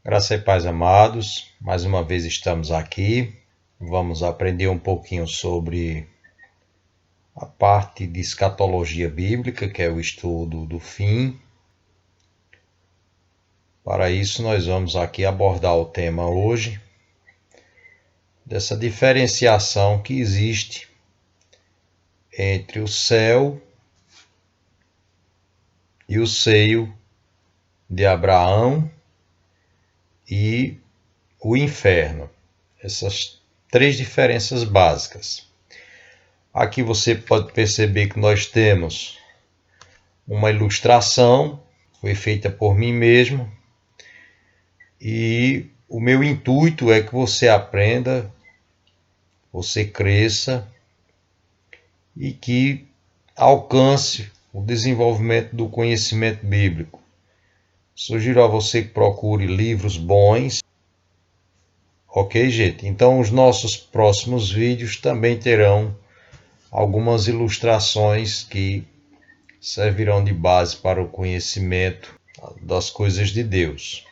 Graça e paz, amados. Mais uma vez estamos aqui. Vamos aprender um pouquinho sobre a parte de escatologia bíblica, que é o estudo do fim. Para isso, nós vamos aqui abordar o tema hoje dessa diferenciação que existe entre o céu e o seio de Abraão e o inferno. Essas três diferenças básicas. Aqui você pode perceber que nós temos uma ilustração, foi feita por mim mesmo, e o meu intuito é que você aprenda, você cresça e que alcance o desenvolvimento do conhecimento bíblico. Sugiro a você que procure livros bons. Ok, gente? Então, os nossos próximos vídeos também terão algumas ilustrações que servirão de base para o conhecimento das coisas de Deus.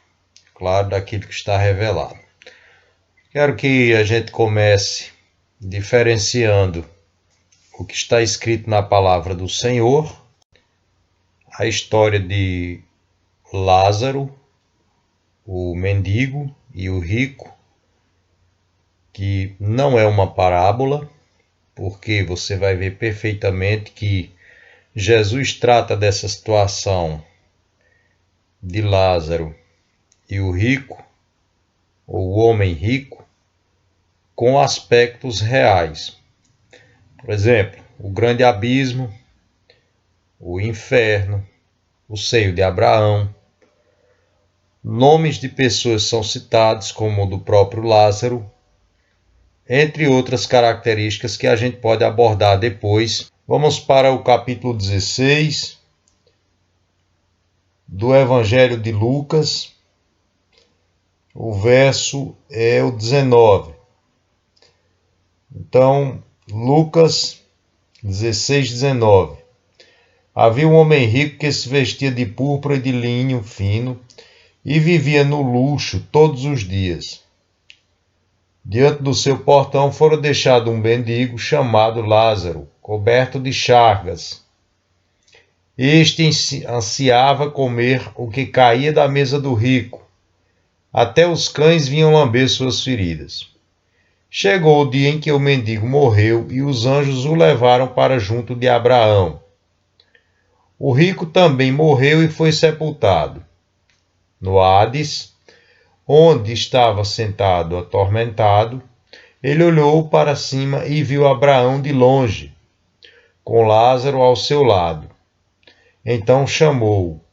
Claro, daquilo que está revelado. Quero que a gente comece diferenciando o que está escrito na palavra do Senhor, a história de Lázaro, o mendigo e o rico, que não é uma parábola, porque você vai ver perfeitamente que Jesus trata dessa situação de Lázaro e o rico, ou o homem rico, com aspectos reais. Por exemplo, o grande abismo, o inferno, o seio de Abraão. Nomes de pessoas são citados, como o do próprio Lázaro, entre outras características que a gente pode abordar depois. Vamos para o capítulo 16 do Evangelho de Lucas. O verso é o 19. Então, Lucas 16, 19. Havia um homem rico que se vestia de púrpura e de linho fino e vivia no luxo todos os dias. Diante do seu portão fora deixado um mendigo chamado Lázaro, coberto de chagas. Este ansiava comer o que caía da mesa do rico. Até os cães vinham lamber suas feridas. Chegou o dia em que o mendigo morreu e os anjos o levaram para junto de Abraão. O rico também morreu e foi sepultado. No Hades, onde estava sentado atormentado, ele olhou para cima e viu Abraão de longe, com Lázaro ao seu lado. Então chamou: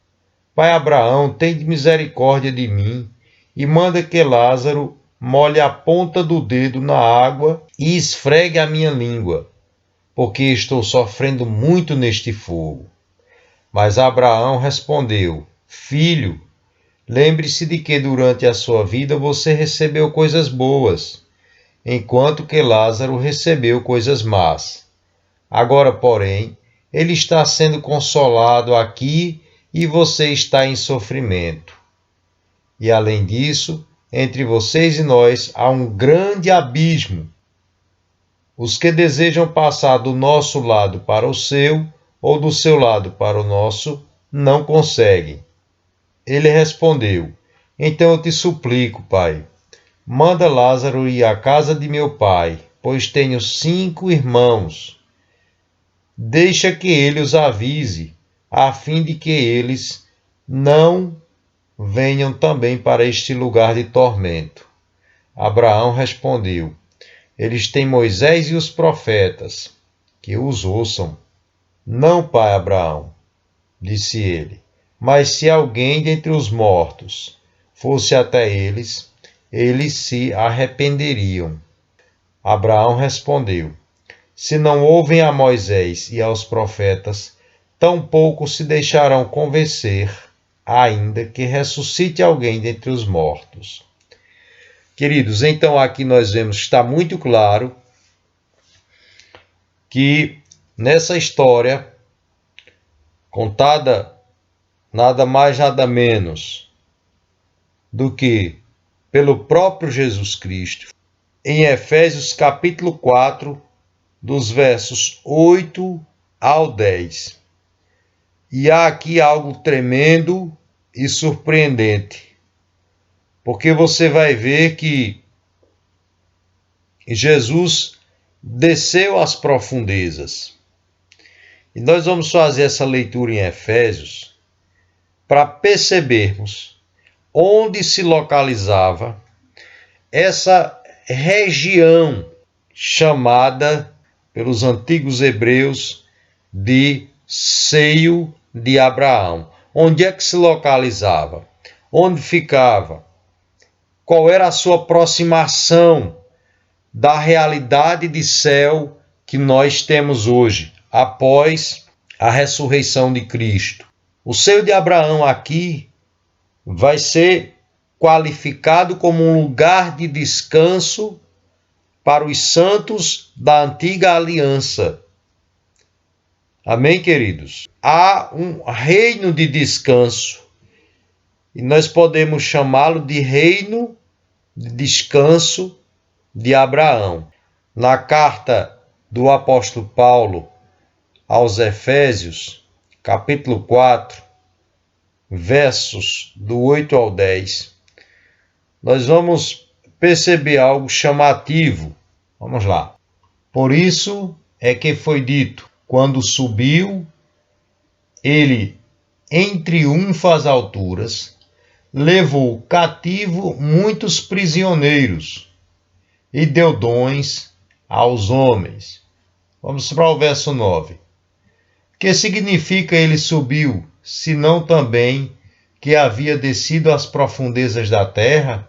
Pai Abraão, tem misericórdia de mim e manda que Lázaro molhe a ponta do dedo na água e esfregue a minha língua, porque estou sofrendo muito neste fogo. Mas Abraão respondeu: Filho, lembre-se de que durante a sua vida você recebeu coisas boas, enquanto que Lázaro recebeu coisas más. Agora, porém, ele está sendo consolado aqui e você está em sofrimento. E além disso, entre vocês e nós há um grande abismo. Os que desejam passar do nosso lado para o seu, ou do seu lado para o nosso, não conseguem. Ele respondeu: Então eu te suplico, Pai, manda Lázaro ir à casa de meu pai, pois tenho 5 irmãos. Deixa que ele os avise, a fim de que eles não venham também para este lugar de tormento. Abraão respondeu: Eles têm Moisés e os profetas, que os ouçam. Não, pai Abraão, disse ele, mas se alguém dentre os mortos fosse até eles, eles se arrependeriam. Abraão respondeu: Se não ouvem a Moisés e aos profetas, tampouco se deixarão convencer, ainda que ressuscite alguém dentre os mortos. Queridos, então aqui nós vemos que está muito claro que nessa história, contada nada mais nada menos do que pelo próprio Jesus Cristo. Em Efésios capítulo 4, dos versos 8 ao 10. E há aqui algo tremendo e surpreendente, porque você vai ver que Jesus desceu às profundezas. E nós vamos fazer essa leitura em Efésios para percebermos onde se localizava essa região chamada pelos antigos hebreus de seio de Abraão. Onde é que se localizava? Onde ficava? Qual era a sua aproximação da realidade de céu que nós temos hoje, após a ressurreição de Cristo? O seio de Abraão aqui vai ser qualificado como um lugar de descanso para os santos da antiga aliança. Amém, queridos? Há um reino de descanso e nós podemos chamá-lo de reino de descanso de Abraão. Na carta do apóstolo Paulo aos Efésios, capítulo 4, versos do 8 ao 10, nós vamos perceber algo chamativo. Vamos lá. Por isso é que foi dito, quando subiu, ele em triunfo às alturas, levou cativo muitos prisioneiros e deu dons aos homens. Vamos para o verso 9. Que significa ele subiu, senão também que havia descido às profundezas da terra?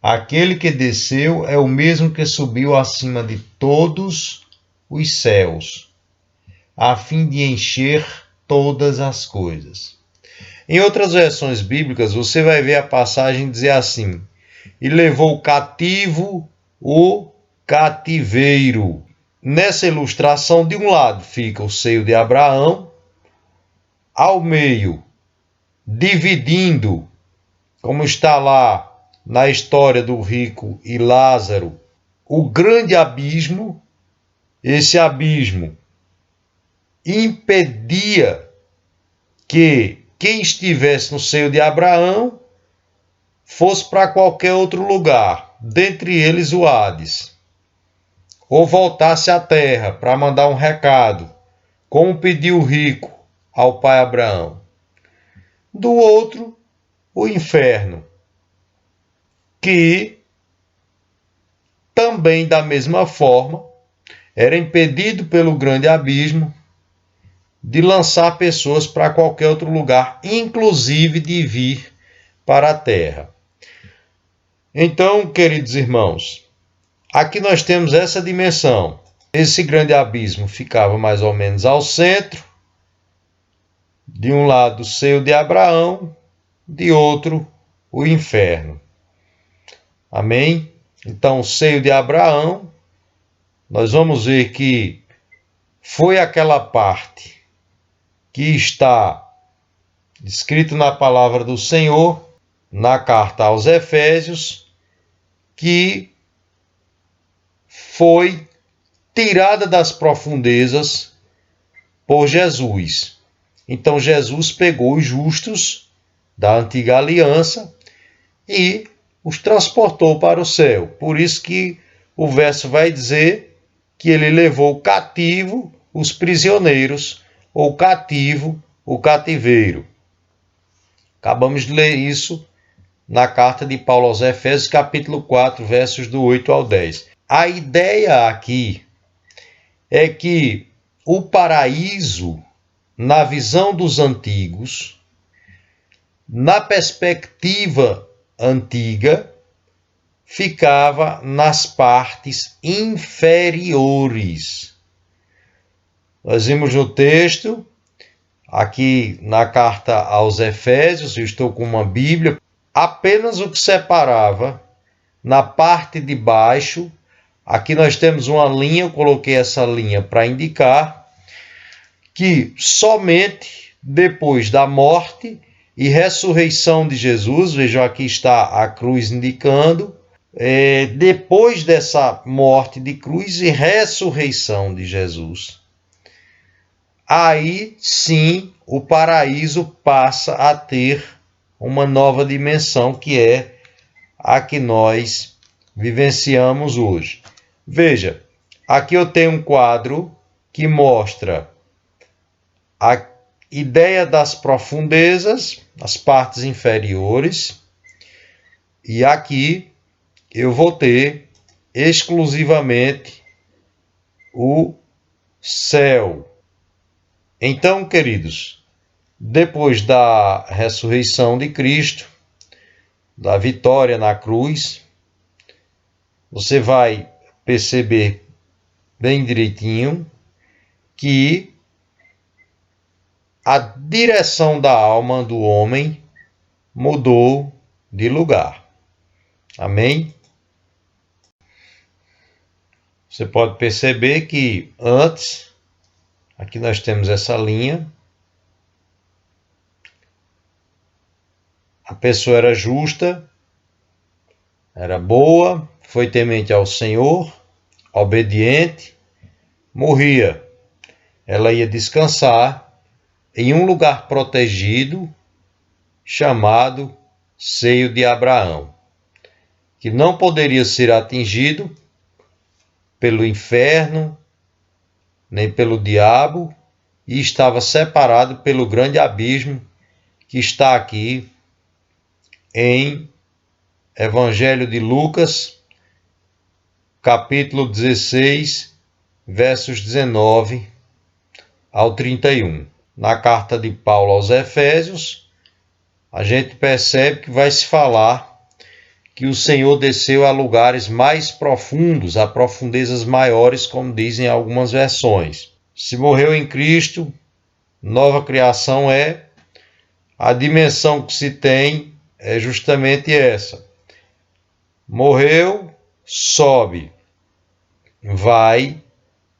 Aquele que desceu é o mesmo que subiu acima de todos os céus, a fim de encher todas as coisas. Em outras versões bíblicas, você vai ver a passagem dizer assim: e levou cativo o cativeiro. Nessa ilustração, de um lado fica o seio de Abraão, ao meio, dividindo, como está lá na história do rico e Lázaro, o grande abismo. Esse abismo impedia que quem estivesse no seio de Abraão fosse para qualquer outro lugar, dentre eles o Hades, ou voltasse à terra para mandar um recado, como pediu o rico ao pai Abraão. Do outro, o inferno, que também da mesma forma era impedido pelo grande abismo de lançar pessoas para qualquer outro lugar, inclusive de vir para a terra. Então, queridos irmãos, aqui nós temos essa dimensão. Esse grande abismo ficava mais ou menos ao centro, de um lado o seio de Abraão, de outro o inferno. Amém? Então, o seio de Abraão, nós vamos ver que foi aquela parte que está escrito na palavra do Senhor, na carta aos Efésios, que foi tirada das profundezas por Jesus. Então Jesus pegou os justos da antiga aliança e os transportou para o céu. Por isso que o verso vai dizer que ele levou cativo os prisioneiros, ou cativo o cativeiro. Acabamos de ler isso na carta de Paulo aos Efésios, capítulo 4, versos do 8 ao 10. A ideia aqui é que o paraíso, na visão dos antigos, na perspectiva antiga, ficava nas partes inferiores. Nós vimos no texto, aqui na carta aos Efésios, eu estou com uma Bíblia, apenas o que separava na parte de baixo. Aqui nós temos uma linha, eu coloquei essa linha para indicar que somente depois da morte e ressurreição de Jesus. Vejam, aqui está a cruz indicando. Depois dessa morte de cruz e ressurreição de Jesus, aí sim o paraíso passa a ter uma nova dimensão, que é a que nós vivenciamos hoje. Veja, aqui eu tenho um quadro que mostra a ideia das profundezas, as partes inferiores, e aqui eu vou ter exclusivamente o céu. Então, queridos, depois da ressurreição de Cristo, da vitória na cruz, você vai perceber bem direitinho que a direção da alma do homem mudou de lugar. Amém? Você pode perceber que antes, aqui nós temos essa linha, a pessoa era justa, era boa, foi temente ao Senhor, obediente, morria. Ela ia descansar em um lugar protegido chamado Seio de Abraão, que não poderia ser atingido pelo inferno, nem pelo diabo, e estava separado pelo grande abismo que está aqui em Evangelho de Lucas, capítulo 16, versos 19 ao 31. Na carta de Paulo aos Efésios, a gente percebe que vai se falar que o Senhor desceu a lugares mais profundos, a profundezas maiores, como dizem algumas versões. Se morreu em Cristo, nova criação é. A dimensão que se tem é justamente essa. Morreu, sobe, vai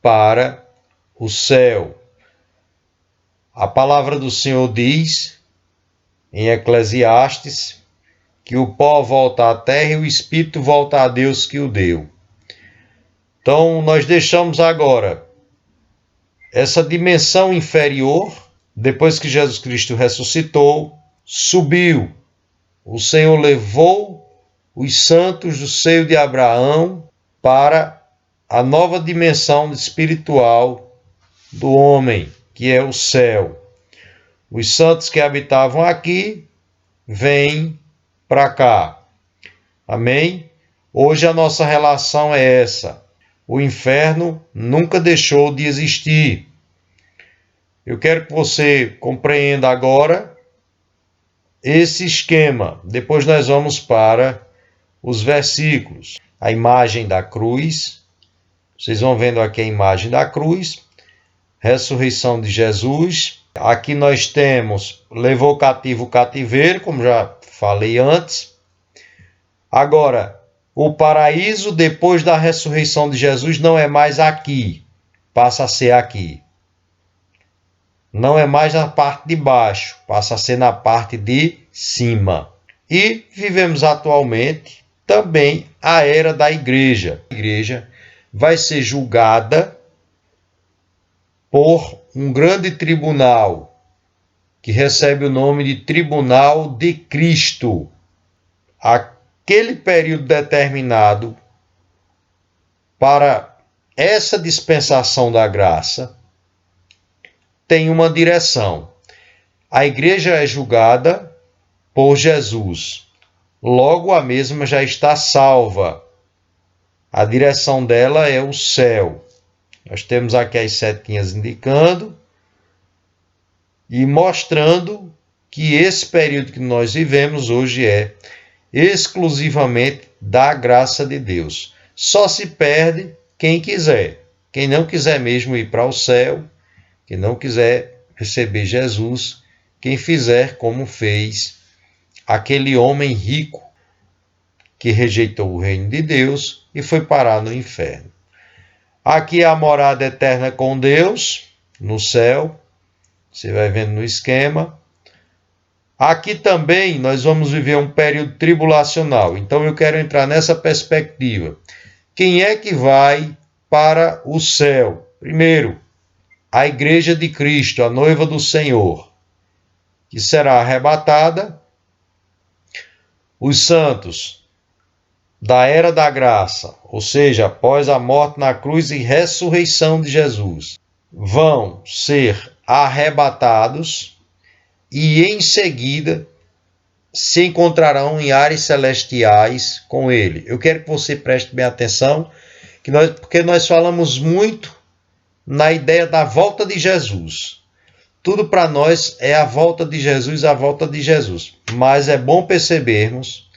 para o céu. A palavra do Senhor diz, em Eclesiastes, que o pó volta à terra e o espírito volta a Deus que o deu. Então, nós deixamos agora essa dimensão inferior, depois que Jesus Cristo ressuscitou, subiu. O Senhor levou os santos do seio de Abraão para a nova dimensão espiritual do homem, que é o céu. Os santos que habitavam aqui vêm para cá. Amém? Hoje a nossa relação é essa. O inferno nunca deixou de existir. Eu quero que você compreenda agora esse esquema. Depois nós vamos para os versículos. A imagem da cruz. Vocês vão vendo aqui a imagem da cruz. Ressurreição de Jesus. Aqui nós temos, levou cativo o cativeiro, como já falei antes. Agora, o paraíso depois da ressurreição de Jesus não é mais aqui, passa a ser aqui. Não é mais na parte de baixo, passa a ser na parte de cima. E vivemos atualmente também a era da igreja. A igreja vai ser julgada por um grande tribunal, que recebe o nome de Tribunal de Cristo. Aquele período determinado para essa dispensação da graça tem uma direção. A igreja é julgada por Jesus. Logo, a mesma já está salva. A direção dela é o céu. Nós temos aqui as setinhas indicando e mostrando que esse período que nós vivemos hoje é exclusivamente da graça de Deus. Só se perde quem quiser. Quem não quiser mesmo ir para o céu, quem não quiser receber Jesus, quem fizer como fez aquele homem rico que rejeitou o reino de Deus e foi parar no inferno. Aqui é a morada eterna com Deus, no céu. Você vai vendo no esquema. Aqui também nós vamos viver um período tribulacional. Então eu quero entrar nessa perspectiva. Quem é que vai para o céu? Primeiro, a Igreja de Cristo, a noiva do Senhor, que será arrebatada. Os santos da era da graça, ou seja, após a morte na cruz e ressurreição de Jesus, vão ser arrebatados e em seguida se encontrarão em ares celestiais com ele. Eu quero que você preste bem atenção, porque nós falamos muito na ideia da volta de Jesus. Tudo para nós é a volta de Jesus, a volta de Jesus. Mas é bom percebermos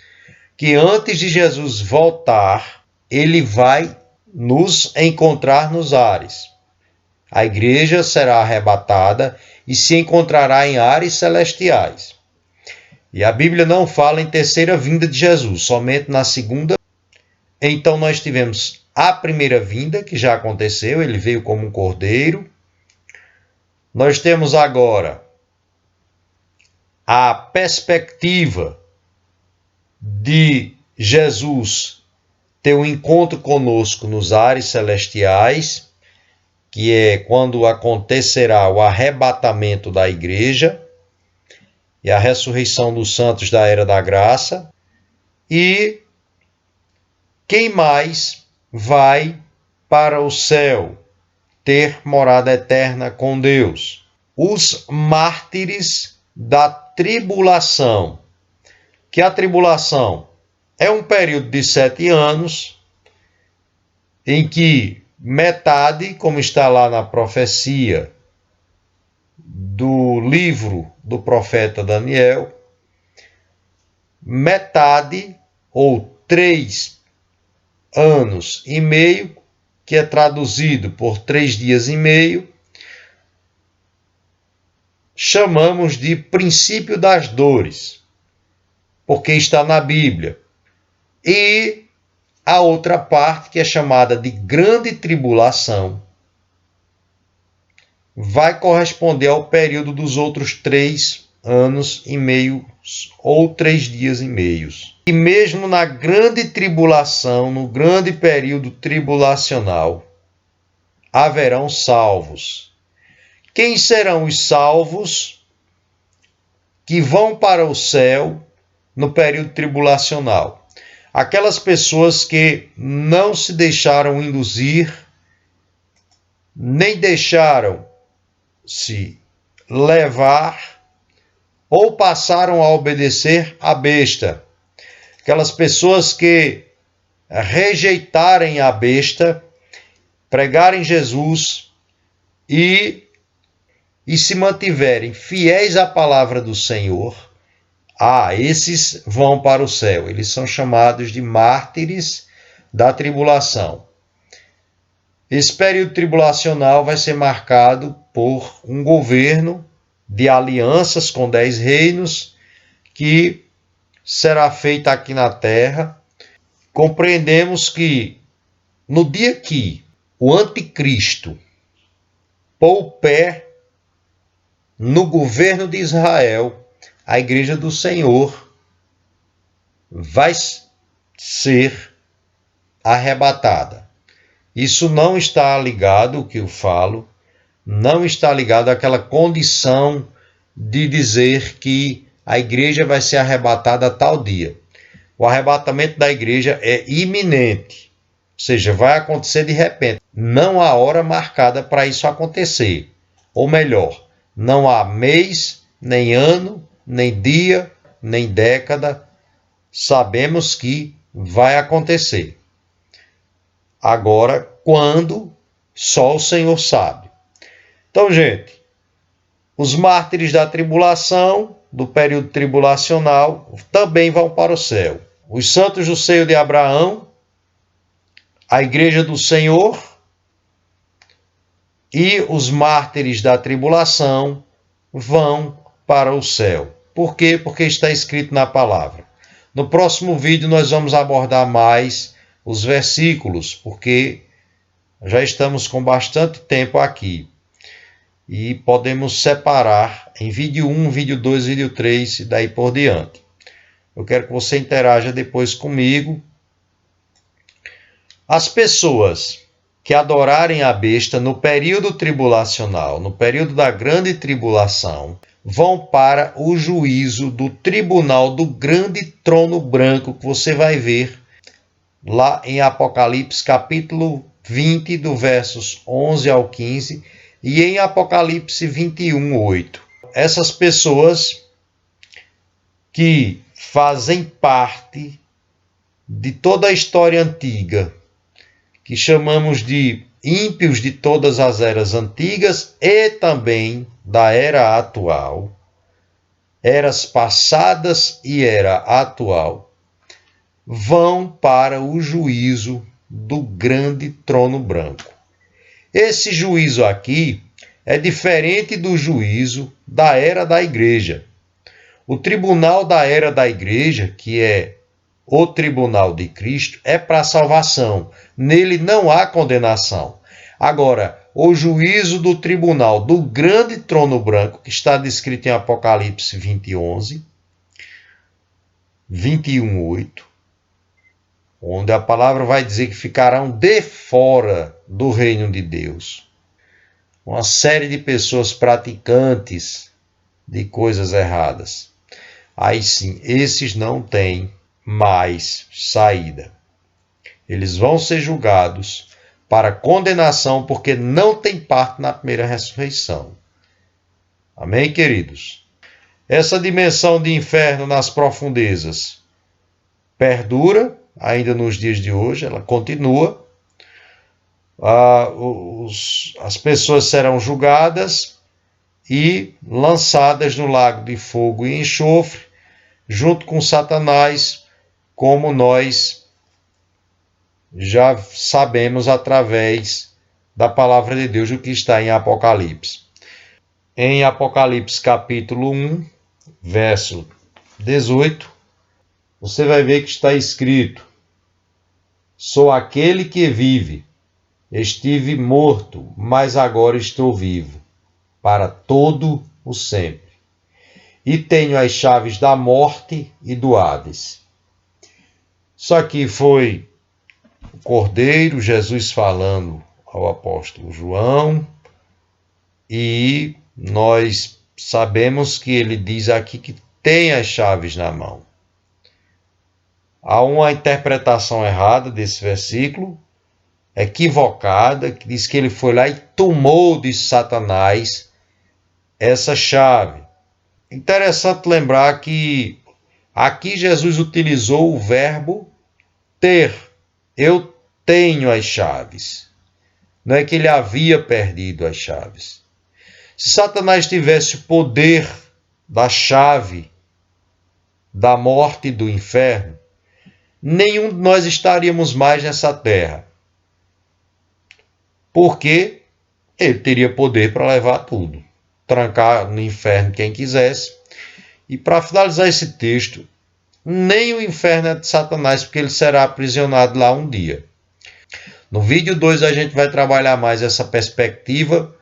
que antes de Jesus voltar, ele vai nos encontrar nos ares. A igreja será arrebatada e se encontrará em ares celestiais. E a Bíblia não fala em terceira vinda de Jesus, somente na segunda. Então nós tivemos a primeira vinda, que já aconteceu, ele veio como um cordeiro. Nós temos agora a perspectiva de Jesus ter um encontro conosco nos ares celestiais, que é quando acontecerá o arrebatamento da igreja e a ressurreição dos santos da era da graça. E quem mais vai para o céu ter morada eterna com Deus? Os mártires da tribulação. Que a tribulação é um período de 7 anos em que metade, como está lá na profecia do livro do profeta Daniel, metade ou 3 anos e meio, que é traduzido por 3 dias e meio, chamamos de princípio das dores, porque está na Bíblia. E a outra parte, que é chamada de grande tribulação, vai corresponder ao período dos outros 3 anos e meio ou 3 dias e meios. E mesmo na grande tribulação, no grande período tribulacional, haverão salvos. Quem serão os salvos que vão para o céu no período tribulacional? Aquelas pessoas que não se deixaram induzir, nem deixaram-se levar ou passaram a obedecer à besta. Aquelas pessoas que rejeitarem a besta, pregarem Jesus e se mantiverem fiéis à palavra do Senhor, esses vão para o céu. Eles são chamados de mártires da tribulação. Esse período tribulacional vai ser marcado por um governo de alianças com 10 reinos que será feita aqui na terra. Compreendemos que no dia que o anticristo pôr o pé no governo de Israel, a igreja do Senhor vai ser arrebatada. Isso não está ligado, o que eu falo, não está ligado àquela condição de dizer que a igreja vai ser arrebatada a tal dia. O arrebatamento da igreja é iminente, ou seja, vai acontecer de repente. Não há hora marcada para isso acontecer. Ou melhor, não há mês, nem ano, nem dia, nem década. Sabemos que vai acontecer. Agora, quando? Só o Senhor sabe. Então, gente, os mártires da tribulação, do período tribulacional, também vão para o céu. Os santos do seio de Abraão, a igreja do Senhor e os mártires da tribulação vão para o céu. Por quê? Porque está escrito na palavra. No próximo vídeo nós vamos abordar mais os versículos, porque já estamos com bastante tempo aqui. e podemos separar em vídeo 1, vídeo 2, vídeo 3 e daí por diante. Eu quero que você interaja depois comigo. As pessoas que adorarem a besta no período tribulacional, no período da grande tribulação, vão para o juízo do tribunal do grande trono branco, que você vai ver lá em Apocalipse capítulo 20, do versos 11 ao 15, e em Apocalipse 21, 8. Essas pessoas que fazem parte de toda a história antiga, que chamamos de ímpios de todas as eras antigas e também da era atual, eras passadas e era atual, vão para o juízo do grande trono branco. Esse juízo aqui é diferente do juízo da era da igreja. O tribunal da era da igreja, que é o tribunal de Cristo, é para salvação. Nele não há condenação. Agora, o juízo do tribunal do grande trono branco, que está descrito em Apocalipse 20, 11, 21, 8, onde a palavra vai dizer que ficarão de fora do reino de Deus uma série de pessoas praticantes de coisas erradas. Aí sim, esses não têm mais saída. Eles vão ser julgados para condenação porque não têm parte na primeira ressurreição. Amém, queridos? Essa dimensão de inferno nas profundezas perdura ainda nos dias de hoje, ela continua. As pessoas serão julgadas e lançadas no lago de fogo e enxofre, junto com Satanás, como nós já sabemos através da palavra de Deus, o que está em Apocalipse. Em Apocalipse capítulo 1, verso 18, você vai ver que está escrito: sou aquele que vive, estive morto, mas agora estou vivo, para todo o sempre. E tenho as chaves da morte e do Hades. Isso aqui foi o Cordeiro, Jesus falando ao apóstolo João, e nós sabemos que ele diz aqui que tem as chaves na mão. Há uma interpretação errada desse versículo, equivocada, que diz que ele foi lá e tomou de Satanás essa chave. Interessante lembrar que aqui Jesus utilizou o verbo ter. Eu tenho as chaves. Não é que ele havia perdido as chaves. Se Satanás tivesse o poder da chave da morte e do inferno, nenhum de nós estaríamos mais nessa terra. Porque ele teria poder para levar tudo, trancar no inferno quem quisesse. E para finalizar esse texto, nem o inferno é de Satanás, porque ele será aprisionado lá um dia. No vídeo 2 a gente vai trabalhar mais essa perspectiva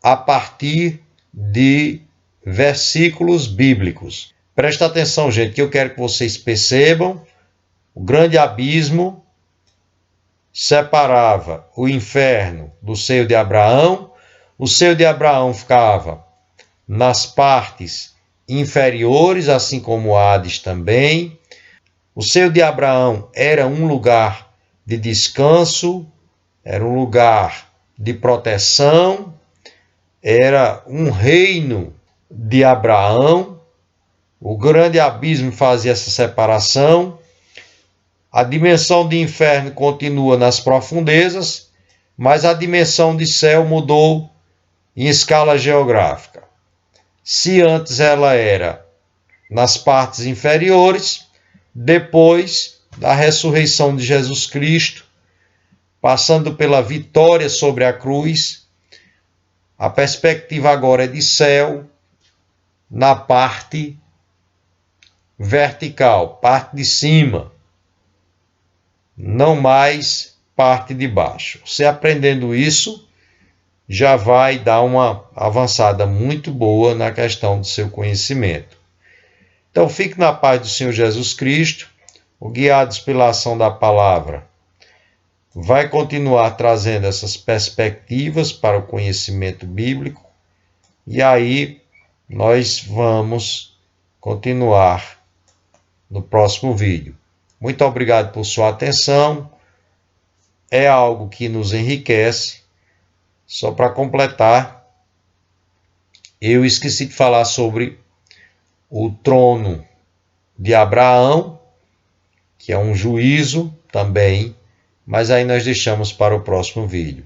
a partir de versículos bíblicos. Presta atenção, gente, que eu quero que vocês percebam: o grande abismo separava o inferno do seio de Abraão. O seio de Abraão ficava nas partes inferiores, assim como o Hades também. O seio de Abraão era um lugar de descanso, era um lugar de proteção, era um reino de Abraão. O grande abismo fazia essa separação. A dimensão de inferno continua nas profundezas, mas a dimensão de céu mudou em escala geográfica. Se antes ela era nas partes inferiores, depois da ressurreição de Jesus Cristo, passando pela vitória sobre a cruz, a perspectiva agora é de céu na parte vertical, parte de cima, não mais parte de baixo. Você aprendendo isso, já vai dar uma avançada muito boa na questão do seu conhecimento. Então, fique na paz do Senhor Jesus Cristo, guiados pela ação da palavra. Vai continuar trazendo essas perspectivas para o conhecimento bíblico, e aí nós vamos continuar no próximo vídeo. Muito obrigado por sua atenção. É algo que nos enriquece. Só para completar, eu esqueci de falar sobre o trono de Abraão, que é um juízo também, mas aí nós deixamos para o próximo vídeo.